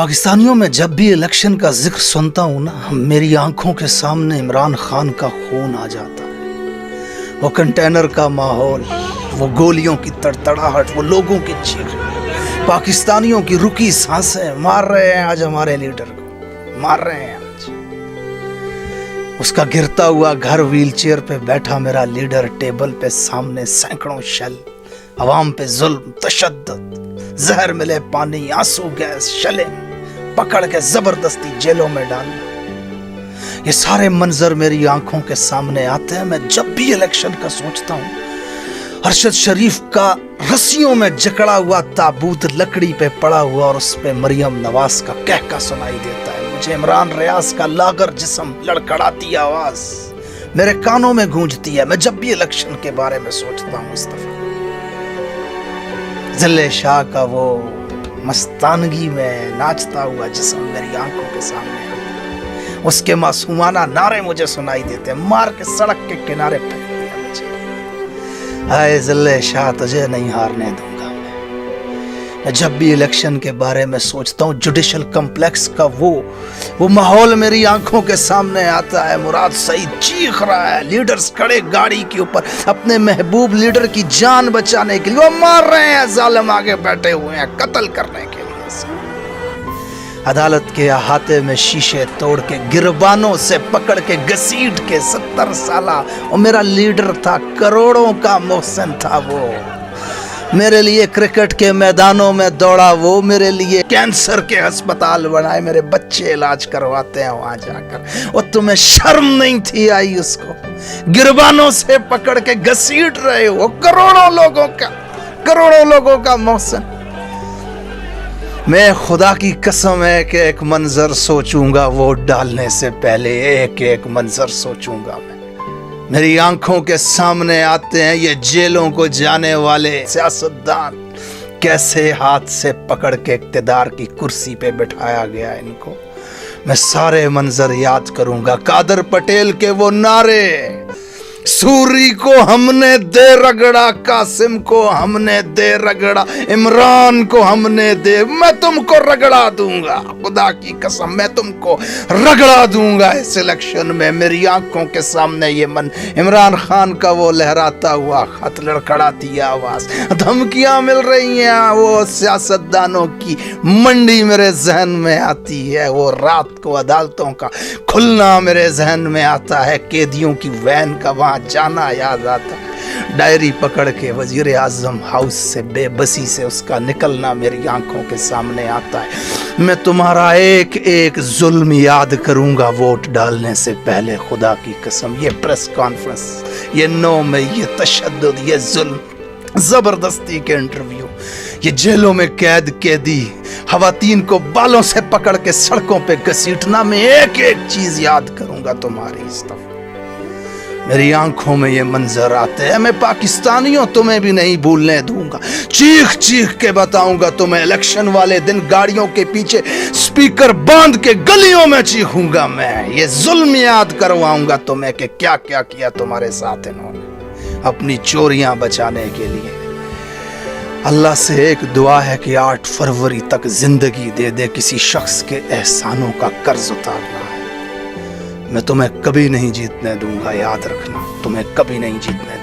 पाकिस्तानियों में जब भी इलेक्शन का जिक्र सुनता हूँ ना, मेरी आंखों के सामने इमरान खान का खून आ जाता है। वो कंटेनर का माहौल, वो गोलियों की तड़तड़ाहट, वो लोगों की चीख, पाकिस्तानियों की रुकी सांसें। मार रहे हैं आज हमारे लीडर को, मार रहे हैं आज। उसका गिरता हुआ घर, व्हीलचेयर पे बैठा मेरा लीडर, टेबल पे सामने सैकड़ों शेल, अवाम पे जुल्म, तशद्दुद, जहर मिले पानी, आंसू गैस, शले पकड़ के जबरदस्ती जेलों में डालना। ये सारे मंजर मेरी आंखों के सामने आते हैं। मैं जब भी इलेक्शन का सोचता हूँ, अरशद शरीफ का रस्सियों में जकड़ा हुआ ताबूत लकड़ी पे पड़ा हुआ और उस पे मरियम नवाज का कहका सुनाई देता है। मुझे इमरान रियाज का लागर जिस्म, लड़खड़ाती आवाज मेरे कानों में गूंजती है। मैं जब भी इलेक्शन के बारे में सोचता हूँ, इस दफा जिले शाह का वो मस्तानगी में नाचता हुआ जिस्म मेरी आंखों के सामने आता है। उसके मासूमाना नारे मुझे सुनाई देते हैं। मार के सड़क के किनारे फेंक दिया मुझे। आए जिले शाह, तुझे नहीं हारने दूंगा। मैं जब भी इलेक्शन के बारे में सोचता हूँ, जुडिशल कॉम्प्लेक्स का वो माहौल मेरी आंखों के सामने आता है। मुराद सईद चीख रहा है, लीडर्स खड़े गाड़ी के ऊपर अपने महबूब लीडर की जान बचाने के लिए। वो मार रहे हैं, जालिम आगे बैठे हुए हैं कत्ल करने के लिए। अदालत के अहाते में शीशे तोड़ के, गिरबानों से पकड़ के, घसीट के 70 साला और मेरा लीडर था, करोड़ों का मोहसिन था। वो मेरे लिए क्रिकेट के मैदानों में दौड़ा, वो मेरे लिए कैंसर के अस्पताल बनाए, मेरे बच्चे इलाज करवाते हैं वहां जाकर। और तुम्हें शर्म नहीं थी आई उसको गिरबानों से पकड़ के घसीट रहे हो करोड़ों लोगों का मोहसिन। मैं खुदा की कसम है कि एक मंजर सोचूंगा वोट डालने से पहले, एक मंजर सोचूंगा मैं। मेरी आंखों के सामने आते हैं ये जेलों को जाने वाले सियासतदान, कैसे हाथ से पकड़ के इक्तिदार की कुर्सी पे बिठाया गया इनको। मैं सारे मंजर याद करूंगा। कादर पटेल के वो नारे, सूरी को हमने दे रगड़ा, कासिम को हमने दे रगड़ा, इमरान को हमने दे, मैं तुमको रगड़ा दूंगा, खुदा की कसम मैं तुमको रगड़ा दूंगा इस इलेक्शन में। मेरी आंखों के सामने ये इमरान खान का वो लहराता हुआ खत, लड़खड़ाती आवाज, धमकियां मिल रही हैं, वो सियासतदानों की मंडी मेरे जहन में आती है। वो रात को अदालतों का खुलना मेरे जहन में आता है, कैदियों की वैन का वहां जाना याद आता है, डायरी पकड़ के वजीर आजम हाउस से बेबसी से उसका निकलना मेरी आंखों के सामने आता है। मैं तुम्हारा एक जुल्म याद करूंगा वोट डालने से पहले, खुदा की कसम। ये प्रेस कॉन्फ्रेंस, ये 9 मई, ये तशद्दुद, ये जुल्म, जबरदस्ती के इंटरव्यू, ये जेलों में कैदी खवातीन को बालों से पकड़ के सड़कों पे घसीटना, मैं एक चीज याद करूंगा तुम्हारी इस दफा। मेरी आंखों में ये मंजर आते हैं। मैं पाकिस्तानियों तुम्हें भी नहीं भूलने दूंगा। चीख के बताऊंगा तुम्हें। इलेक्शन वाले दिन गाड़ियों के पीछे स्पीकर बांध के गलियों में चीखूंगा मैं। ये जुल्म याद करवाऊंगा तुम्हें कि क्या क्या किया तुम्हारे साथ इन्होंने अपनी चोरियां बचाने के लिए। अल्लाह से एक दुआ है कि 8 फरवरी तक जिंदगी दे दे, किसी शख्स के एहसानों का कर्ज उतारना है। मैं तुम्हें कभी नहीं जीतने दूंगा, याद रखना, तुम्हें कभी नहीं जीतने